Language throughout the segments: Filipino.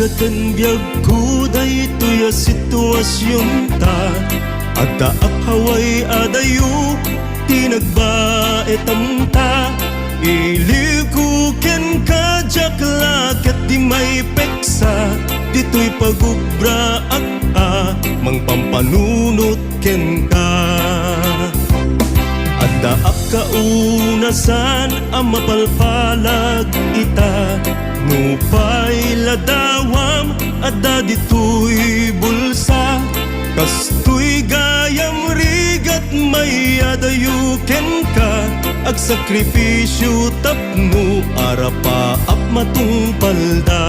Agatan biyag kuday tuya sitwasyon ta. Agta aphaway adayo tinagbaetam ta. Iliw ko ken ka jaklakat di may peksa. Dito'y pagubra ak mangpampanunot ken ka. Adda akaunasan ang mapalpalag ita. Nupay ladawam adda dito'y bulsa. Kastoy gayam rigat may adayuken ka. Ag sakripisyo tapno arapa ap matungpalda.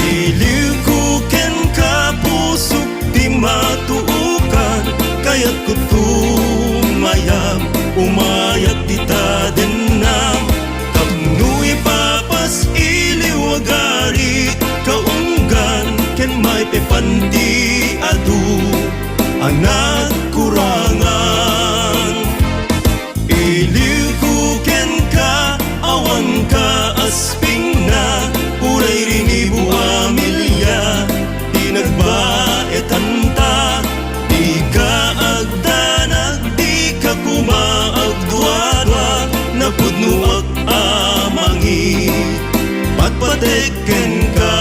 Iliw ko ken ka pusok di matuukan. Kaya't ko tumayam umayat di ta denam. Tapno'y papas iliw agari kaunggan. Ken may pepandi adu anak kurangan. Iliw ko ken ka awan ka asping na. Uray rinibu amilya di nagbaetan ta. Di ka agdanag di ka kumaagdwadwa. Napudno ak amangi patpateken ka.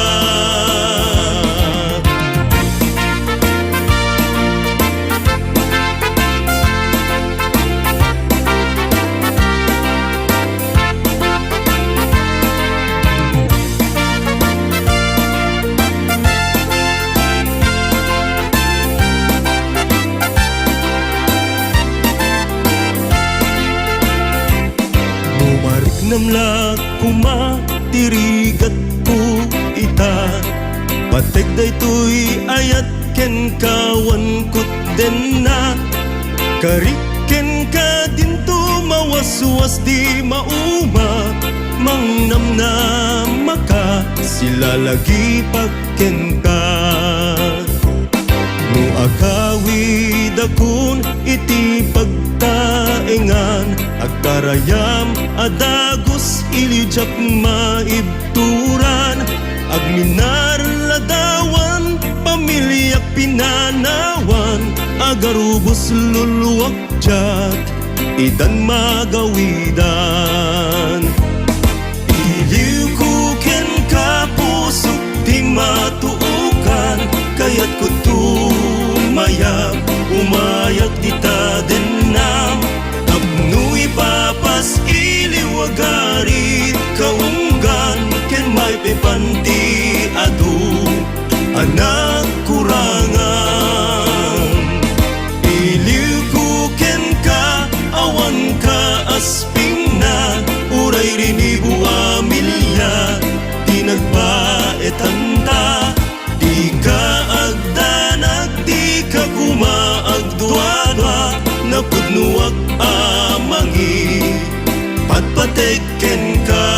Namla kuma tirigat ko ita. Patek daytoy ayat ken kawan kut den na. Kariken ka dinto mawaswas di mauma. Mangnamnam maka sila lagi pagken ka. No agawid akon iti pagtaengan. Agkarayam adagos ilijak maibturan. Agminar ladawan pamilyak pinanawan. Agarubos luluwak jak idan magawidan. Iliw ko ken ka pusok di matuukan. Kaya't ko tumayam umayag di ta denam. Tapno'y papas iliw agarit kaunggan. Ken may pepanti adu anak kurangan. Iliw ko ken ka awan ka asping na. Uray rinibu amilya di nagbaetan ta. Di ka agdanag di ka kumaagdwadwa. Napudnuak amangi patpateken ka.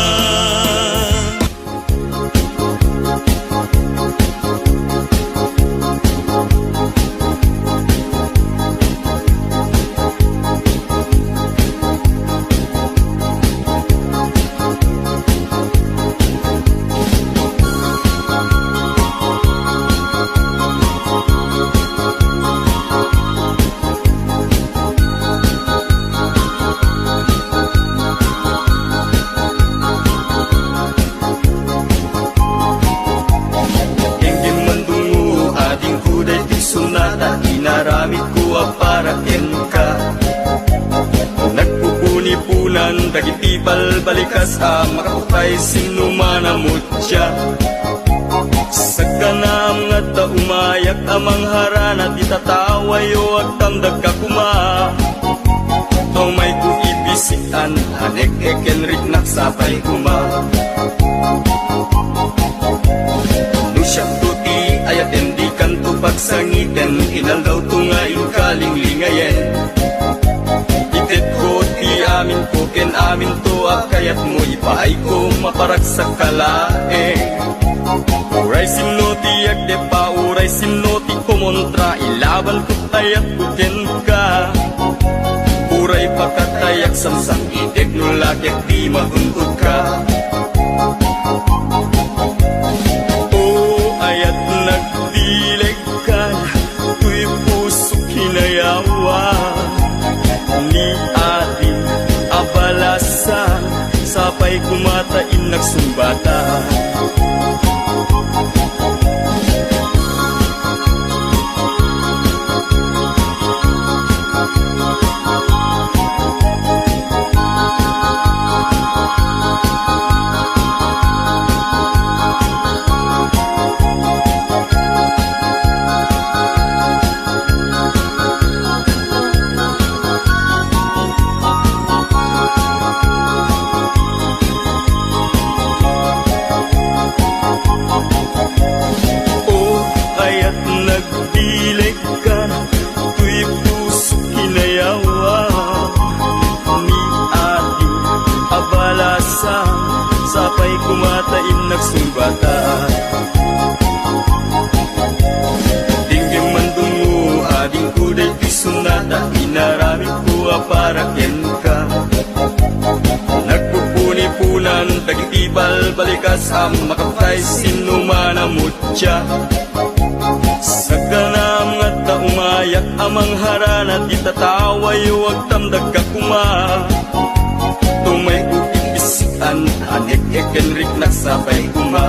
Inaramit ko para ken ka. Nagpupuni-punan dagiti balbalikas makapay sinumanamutya. Sagkanam nga ta umayak amang harana di tatawayo ag tamdag ka kuma. Aw may ku ibisian hanek eken riknak sapay kuma. Nusyang tuti ayat endi kanto pagsangiten. Inaldaw tungain kaling lingayen. Itit ko ti amin ko ken amin to kayat mo ipaay ko maparag sa kalaeng. Uray simno ti agde pa uray simno ti kumontra. Ilaban ko tayat ko ken ka. Uray pakatayak samsang itek no lagyak di maguntod ka. Sapay kumatain nagsumbata. Nagdilig ka, tuy puso kinayawa ni ating abalasa, sapay kumatain nagsumbata. Dinggim mandungo, ading kuday pisunata, inaramid ko aparaken ka. Nagpupuni-punan, tagitibal balikas, ang makapay sinumanamutya. Sa kanam nga ta umayak amang harana, di tataway wag tamdag ka kuma. Tumay upit bisikan, anek ekenrik nagsabay kuma.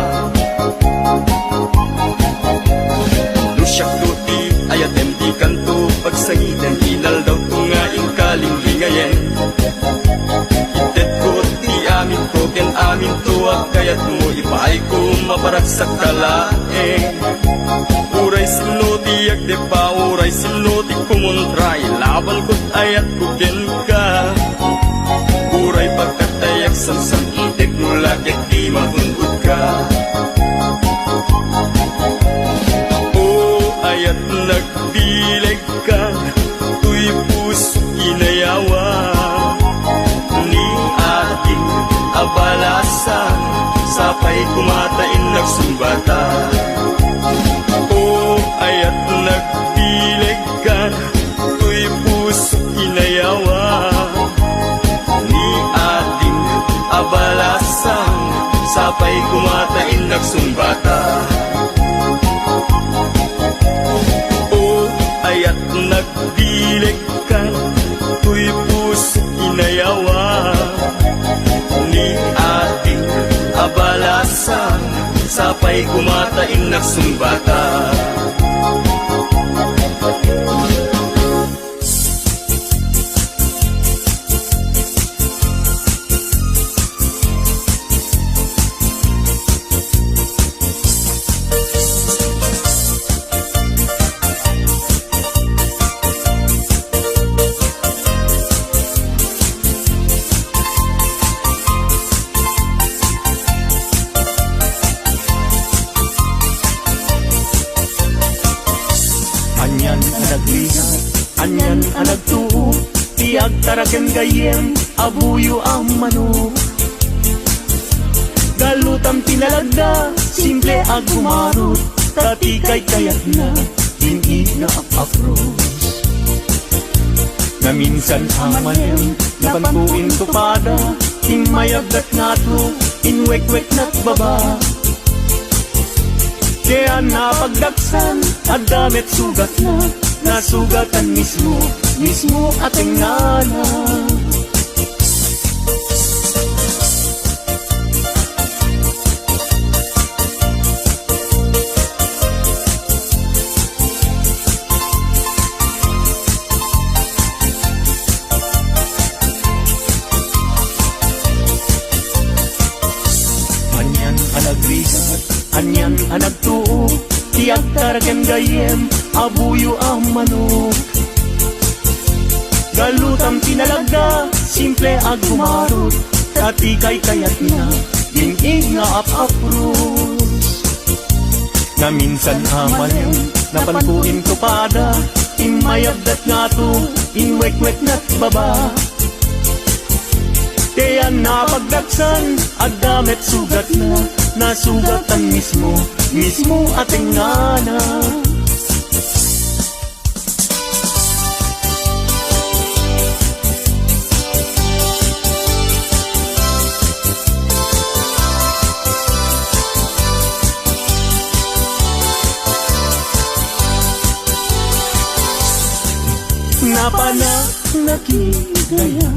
Lusyak tuti ayat di kanto, pagsangitan inal daw tungaing kaling lingayen. Itet ko ti amin ko, ken amin tuwag kayat mo, ipaay ko maparagsak kalaeng. Uray siloti yak de pa, uray siloti kumuntray, laban ko't ayat kukin ka. Uray pagkatayak samsam itik nulagyak di mahundod ka. O ayat nagbileg ka, tuy puso inayawa ni ating abalasan, sapay kumatain nagsumbata. Ayat nagdilig ka, tuy puso inayawa ni ating abalasan, sapay kumatain nagsumbata. O ayat nagdilig ka, tuy puso inayawa ni ating abalasan, sapay kumatain nagsumbata. Anyan anaglingat, anyan anagtuo, tiag taraken gayem, abuyo ang manok. Galutam tinalagda, simple ag gumarot, tatikay kayat na, hindi na apapros. Na minsan amalem, napantuin tupada, himayagdat nga to, inwek-wek na't baba. Kaya napagdaksan, at damit sugat na, nasugatan mismo ating nana. Anyan anagrigat, anyan anagtuo, tiyak taraken gayem, abuyo ang manok. Galutam tinalagda, simple ag gumarot, tatikay kayat na, ingig nga apapros. Na minsan amalem, napantuin tupada, imayagdat nga to, inwek-wek na't baba. Kaya napagdaksan, at damit sugat na, nasugatan mismo ating nana. Napanakigaya,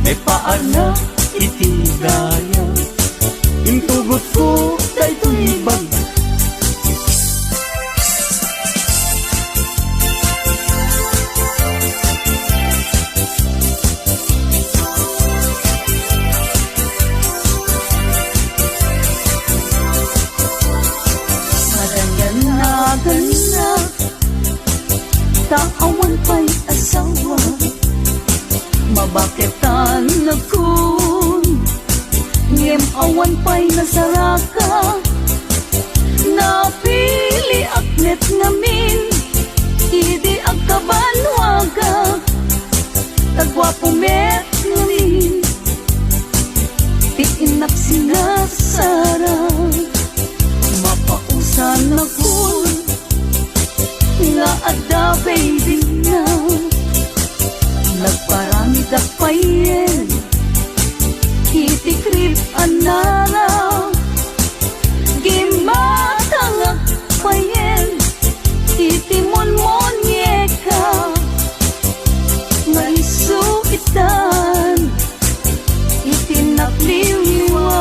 may paana iti daya. Intugot ko daytoy bag. Ganda, taawan pa'y asawa, mabaketan na kun, ngem awan pa'y nasaraka, napili aknet ngamin, idi agkabanwaga, tagwapo met ngamin, tiinak sinasarang, mapausan na kun, nga ada baby na nagparami da payen itikrip anara gimatangak payen itimon-monyeka nga isukitan itinapliwa.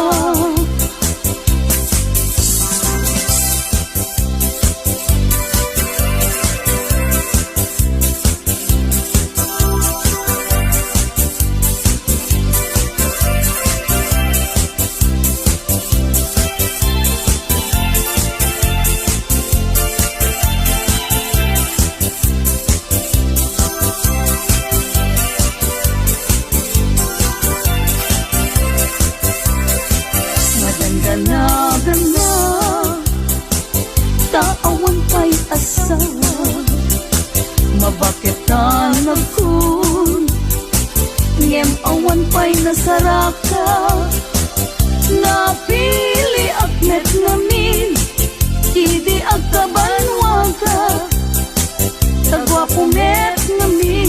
Gana, taawan pa'y asawa, mabaketan na kun, ngem awan pa'y nasaraka, napili aknet namin, idi agkabanwaga, tagwapo met namin.